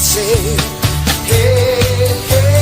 say, hey, hey,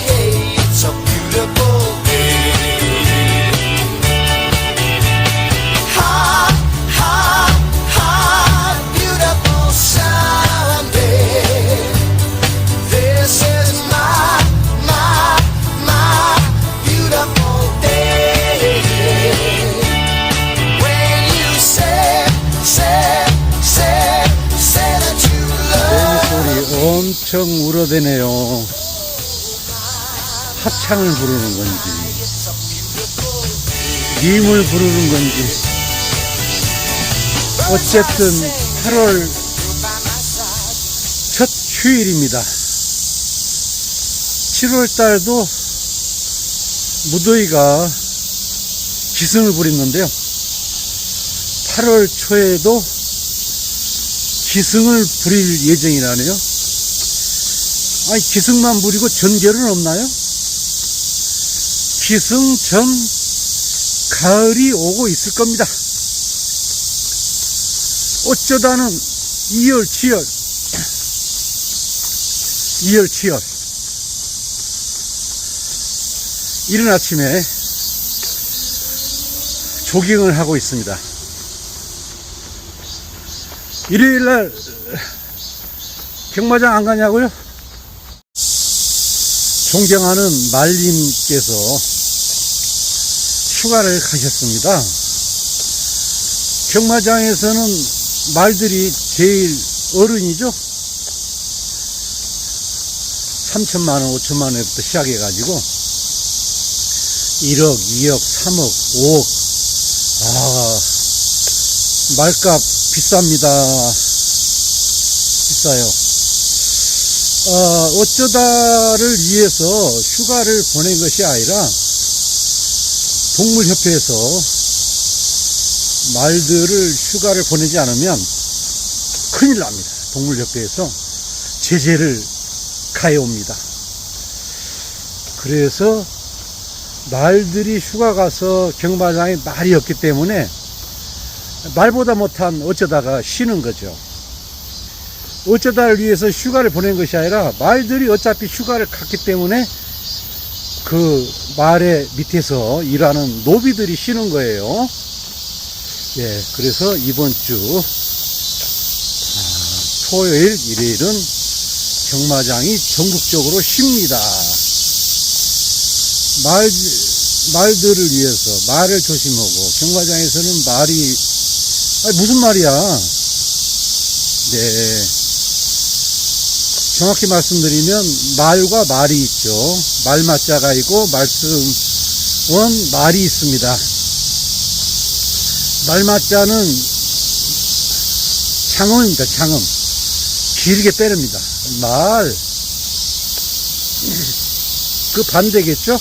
hey, it's a beautiful day. Hot, hot, hot, beautiful Sunday. This is my beautiful day. When you say that you love. 소리 엄청 울어대네요. 합창을 부르는 건지, 밈을 부르는 건지. 어쨌든 8월 첫 휴일입니다. 7월 달도 무더위가 기승을 부렸는데요. 8월 초에도 기승을 부릴 예정이라네요. 아니, 기승만 부리고 전결은 없나요? 기승 전 가을이 오고 있을 겁니다. 어쩌다는 2월, 7월, 2월, 7월. 이른 아침에 조깅을 하고 있습니다. 일요일날 경마장 안 가냐고요? 존경하는 말님께서 휴가를 가셨습니다. 경마장에서는 말들이 제일 어른이죠. 3천만원, 5천만원부터 시작해가지고 1억, 2억, 3억, 5억. 말값 비쌉니다. 비싸요. 어쩌다를 위해서 휴가를 보낸 것이 아니라 동물협회에서 말들을 휴가를 보내지 않으면 큰일 납니다. 동물협회에서 제재를 가해옵니다. 그래서 말들이 휴가 가서 경마장에 말이 없기 때문에 말보다 못한 어쩌다가 쉬는 거죠. 어쩌다를 위해서 휴가를 보낸 것이 아니라 말들이 어차피 휴가를 갔기 때문에 그 말의 밑에서 일하는 노비들이 쉬는 거예요. 예, 그래서 이번 주 토요일, 일요일은 경마장이 전국적으로 쉽니다. 말들을 위해서 말을 조심하고, 경마장에서는 말이 무슨 말이야. 네, 정확히 말씀드리면 말과 말이 있죠. 말맞자가 있고 말씀은 말이 있습니다. 말맞자는 장음입니다. 장음. 길게 빼릅니다. 말. 그 반대겠죠?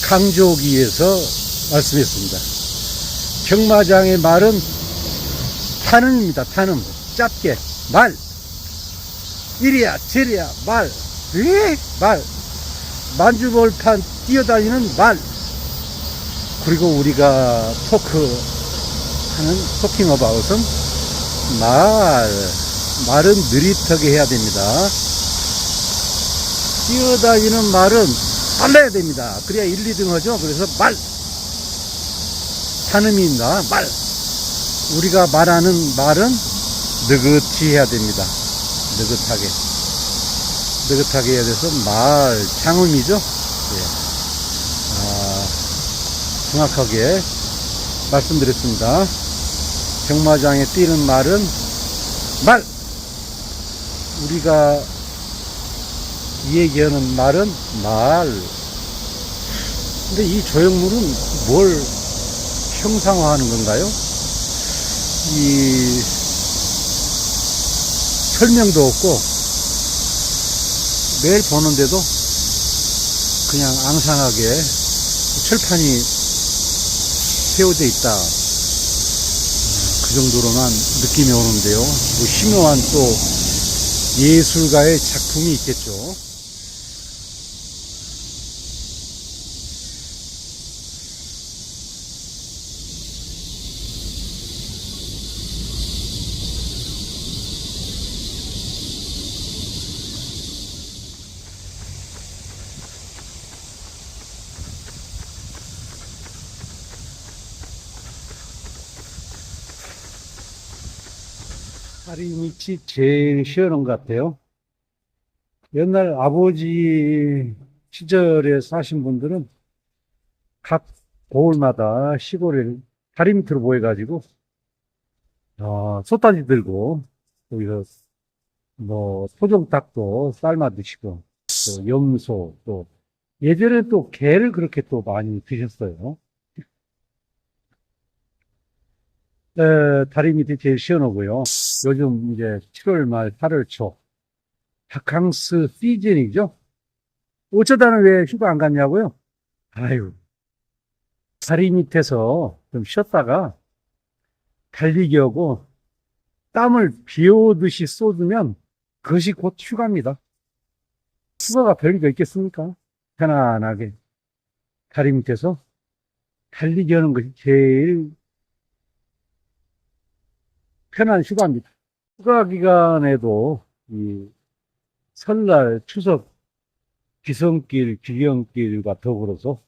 강조기에서 말씀했습니다. 경마장의 말은 탄음입니다. 탄음. 짧게. 말. 이리야 저리야 말. 말. 만주벌판 뛰어다니는 말. 그리고 우리가 토크 하는 토킹 어바웃은 말은 느릿하게 해야 됩니다. 뛰어다니는 말은 빨라야 됩니다. 그래야 1, 2등 하죠. 그래서 말. 탄음입니다. 말. 우리가 말하는 말은 느긋히 해야 됩니다. 느긋하게 해야 돼서 말. 장음이죠. 예. 정확하게 말씀드렸습니다. 경마장에 뛰는 말은 말. 우리가 얘기하는 말은 말. 근데 이 조형물은 뭘 형상화하는 건가요? 이 설명도 없고 매일 보는데도 그냥 앙상하게 철판이 세워져 있다. 그 정도로만 느낌이 오는데요. 뭐 심오한 또 예술가의 작품이 있겠죠. 다리 밑이 제일 시원한 것 같아요. 옛날 아버지 시절에 사신 분들은 각 고을마다 시골에 다리 밑으로 모여가지고, 솥단지 들고, 거기서 뭐, 토종닭도 삶아 드시고, 또 염소, 또, 예전에 또 게를 그렇게 또 많이 드셨어요. 다리 밑이 제일 시원하고요. 요즘 이제 7월 말, 8월 초, 바캉스 시즌이죠. 어쩌다는 왜 휴가 안 갔냐고요? 아유, 다리 밑에서 좀 쉬었다가 달리기 하고 땀을 비 오듯이 쏟으면 그것이 곧 휴가입니다. 휴가가 별거 있겠습니까? 편안하게 다리 밑에서 달리기 하는 것이 제일 편한 휴가입니다. 휴가 기간에도 이 설날, 추석, 귀성길, 귀경길과 더불어서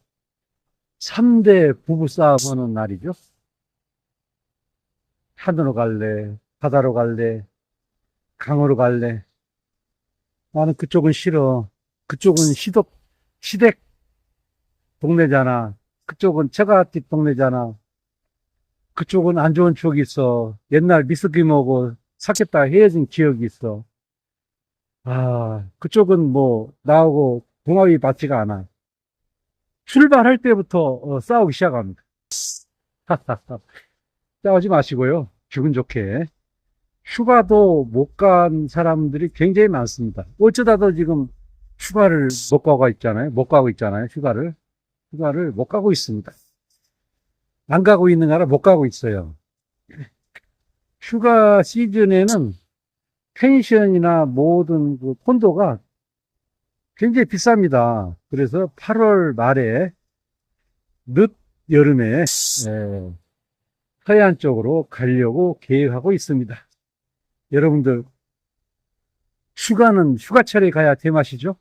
3대 부부싸움 하는 날이죠. 산으로 갈래, 바다로 갈래, 강으로 갈래. 나는 그쪽은 싫어. 그쪽은 시댁 동네잖아. 그쪽은 처갓집 동네잖아. 그쪽은 안 좋은 추억이 있어. 옛날 미스키 먹고 샀겠다 헤어진 기억이 있어. 그쪽은 뭐, 나하고 궁합이 맞지가 않아. 출발할 때부터 싸우기 시작합니다. 싸우지 마시고요. 기분 좋게. 휴가도 못 간 사람들이 굉장히 많습니다. 어쩌다도 지금 휴가를 못 가고 있잖아요. 못 가고 있잖아요. 휴가를 못 가고 있습니다. 안 가고 있는 거 아니라 못 가고 있어요. 휴가 시즌에는 펜션이나 모든 그 콘도가 굉장히 비쌉니다. 그래서 8월 말에 늦 여름에 서해안 쪽으로 가려고 계획하고 있습니다. 여러분들 휴가는 휴가철에 가야 제맛이죠?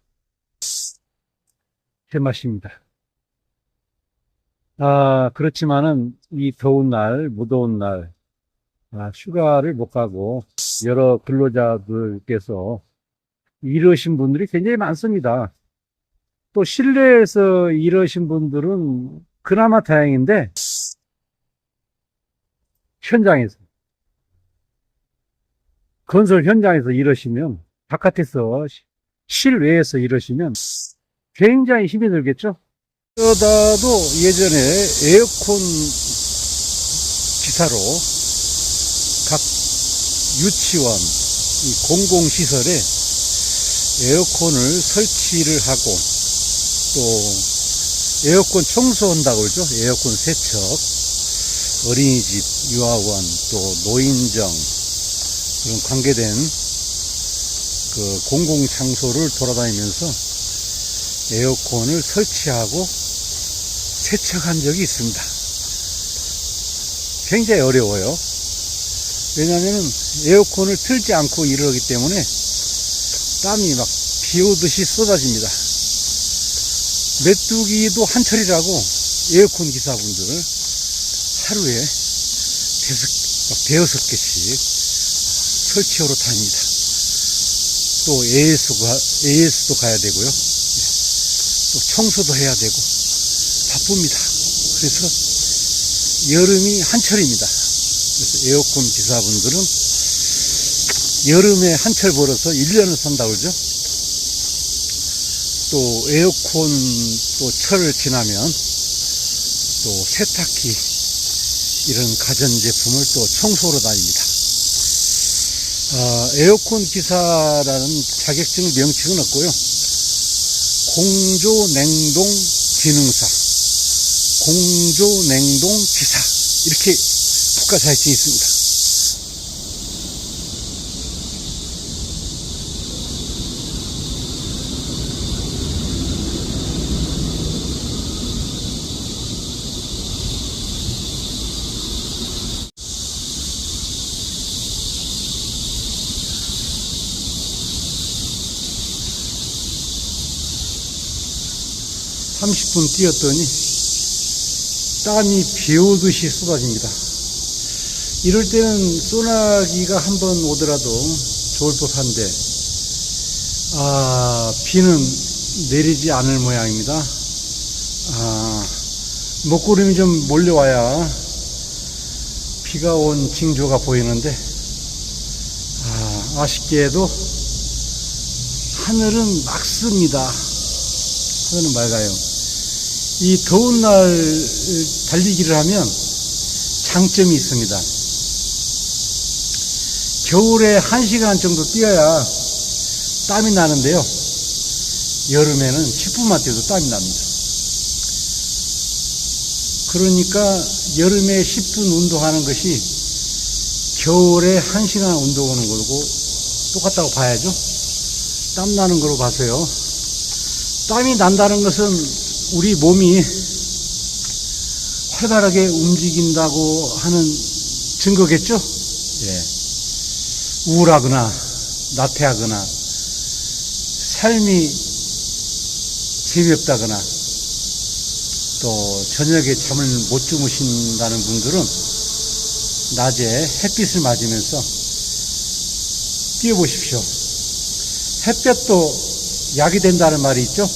제맛입니다. 그렇지만은 이 더운 날, 무더운 날 휴가를 못 가고 여러 근로자들께서 이러신 분들이 굉장히 많습니다. 또 실내에서 일하신 분들은 그나마 다행인데 현장에서 건설 현장에서 일하시면 바깥에서 실외에서 일하시면 굉장히 힘이 들겠죠. 그러다도 예전에 에어컨 기사로 각 유치원, 공공시설에 에어컨을 설치를 하고 또 에어컨 청소한다고 그러죠. 에어컨 세척, 어린이집, 유아원, 또 노인정 그런 관계된 그 공공장소를 돌아다니면서 에어컨을 설치하고 세척한 적이 있습니다. 굉장히 어려워요. 왜냐하면 에어컨을 틀지 않고 일을 하기 때문에 땀이 막 비 오듯이 쏟아집니다. 메뚜기도 한철이라고 에어컨 기사분들 하루에 대여섯 개씩 설치하러 다닙니다. 또 AS도 가야 되고요. 또 청소도 해야 되고 바쁩니다. 그래서 여름이 한철입니다. 그래서 에어컨 기사분들은 여름에 한철 벌어서 1년을 산다고 그러죠. 또 에어컨 또 철을 지나면 또 세탁기 이런 가전제품을 또 청소로 다닙니다. 에어컨 기사라는 자격증 명칭은 없고요. 공조냉동기능사, 공조냉동기사 이렇게 국가자격증이 있습니다. 30분 뛰었더니 땀이 비 오듯이 쏟아집니다. 이럴 때는 소나기가 한번 오더라도 좋을 법한데, 비는 내리지 않을 모양입니다. 먹구름이 좀 몰려와야 비가 온 징조가 보이는데, 아쉽게도 하늘은 맑습니다. 하늘은 맑아요. 이 더운 날 달리기를 하면 장점이 있습니다. 겨울에 1시간 정도 뛰어야 땀이 나는데요. 여름에는 10분만 뛰어도 땀이 납니다. 그러니까 여름에 10분 운동하는 것이 겨울에 1시간 운동하는 거고 똑같다고 봐야죠. 땀 나는 거로 봐서요. 땀이 난다는 것은 우리 몸이 활발하게 움직인다고 하는 증거겠죠? 예. 우울하거나 나태하거나 삶이 재미없다거나 또 저녁에 잠을 못 주무신다는 분들은 낮에 햇빛을 맞으면서 뛰어보십시오. 햇볕도 약이 된다는 말이 있죠.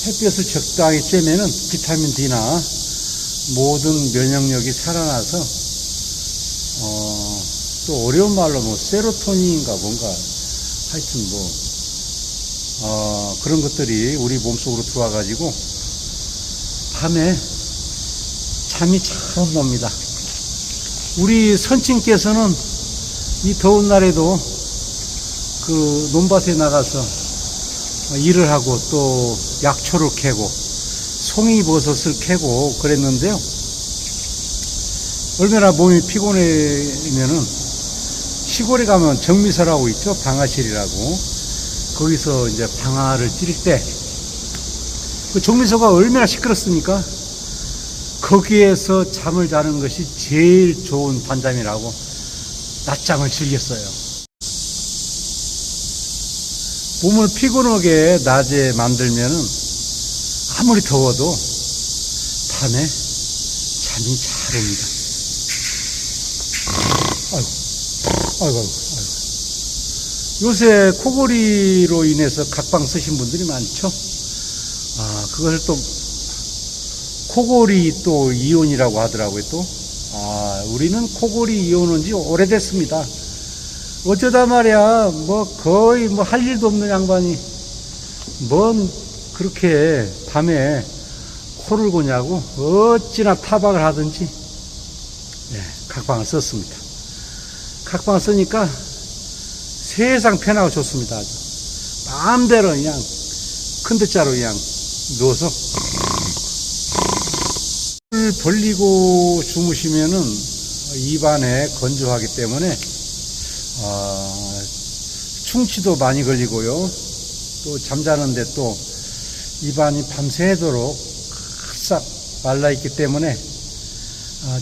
햇볕을 적당히 쬐면은 비타민 D나 모든 면역력이 살아나서 또 어려운 말로 세로토닌인가 뭔가 하여튼 그런 것들이 우리 몸속으로 들어와가지고 밤에 잠이 잘 옵니다. 우리 선친께서는 이 더운 날에도 그 논밭에 나가서 일을 하고 또 약초를 캐고 송이버섯을 캐고 그랬는데요. 얼마나 몸이 피곤하면은 시골에 가면 정미서라고 있죠. 방아실이라고. 거기서 이제 방아를 찌를 때 그 정미서가 얼마나 시끄럽습니까? 거기에서 잠을 자는 것이 제일 좋은 단잠이라고 낮잠을 즐겼어요. 몸을 피곤하게 낮에 만들면은 아무리 더워도 밤에 잠이 잘 옵니다. 아이고. 요새 코골이로 인해서 각방 쓰신 분들이 많죠? 그것을 또 코골이 또 이온이라고 하더라고요, 또. 우리는 코골이 이온은 지 오래됐습니다. 어쩌다 말이야, 거의 할 일도 없는 양반이, 그렇게 밤에 코를 고냐고, 어찌나 타박을 하든지, 각방을 썼습니다. 각방을 쓰니까 세상 편하고 좋습니다. 아주. 마음대로 그냥, 큰 대자로 그냥 누워서, 을 벌리고 주무시면은 입안에 건조하기 때문에 충치도 많이 걸리고요. 또 잠자는데 또 입안이 밤새도록 싹 말라있기 때문에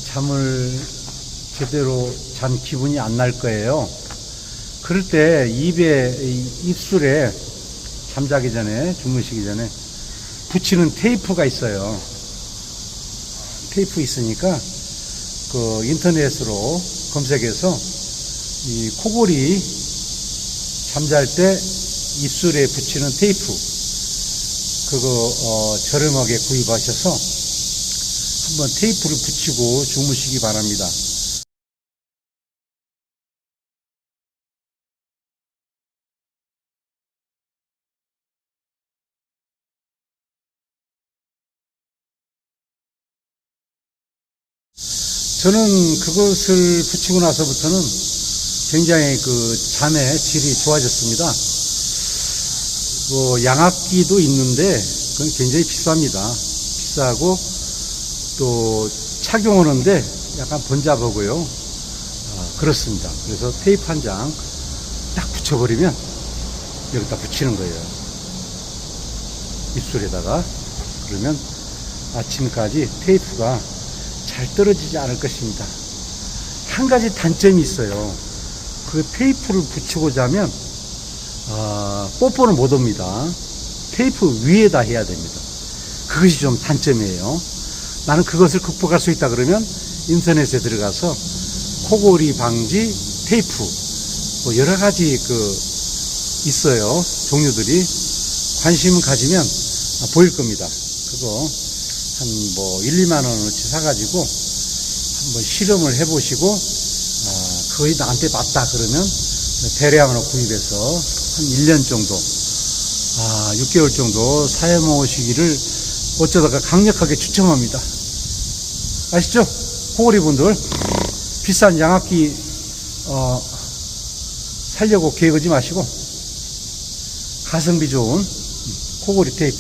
잠을 제대로 잔 기분이 안 날 거예요. 그럴 때 입술에 잠자기 전에, 주무시기 전에 붙이는 테이프가 있어요. 테이프 있으니까 그 인터넷으로 검색해서 이 코골이 잠잘 때 입술에 붙이는 테이프 그거 저렴하게 구입하셔서 한번 테이프를 붙이고 주무시기 바랍니다. 저는 그것을 붙이고 나서부터는 굉장히 그 잠의 질이 좋아졌습니다. 양압기도 있는데 그건 굉장히 비쌉니다. 비싸고 또 착용하는데 약간 번잡하고요. 그렇습니다. 그래서 테이프 한 장 딱 붙여버리면 여기다 붙이는 거예요. 입술에다가. 그러면 아침까지 테이프가 잘 떨어지지 않을 것입니다. 한 가지 단점이 있어요. 그 테이프를 붙이고 자면 뽀뽀는 못 옵니다. 테이프 위에다 해야 됩니다. 그것이 좀 단점이에요. 나는 그것을 극복할 수 있다 그러면 인터넷에 들어가서 코골이 방지 테이프 뭐 여러 가지 있어요. 종류들이. 관심 가지면 보일 겁니다. 그거 한 1, 2만 원어치 사가지고 한번 실험을 해보시고, 거의 나한테 맞다 그러면 대량으로 구입해서 한 1년 정도, 6개월 정도 사용하시기를 어쩌다가 강력하게 추천합니다. 아시죠? 코골이 분들, 비싼 양압기, 살려고 계획하지 마시고, 가성비 좋은 코골이 테이프,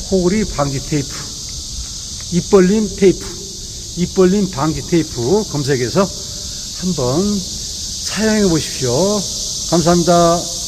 코골이 방지 테이프, 입벌림 테이프, 입벌림 방지 테이프 검색해서 한번 사용해 보십시오. 감사합니다.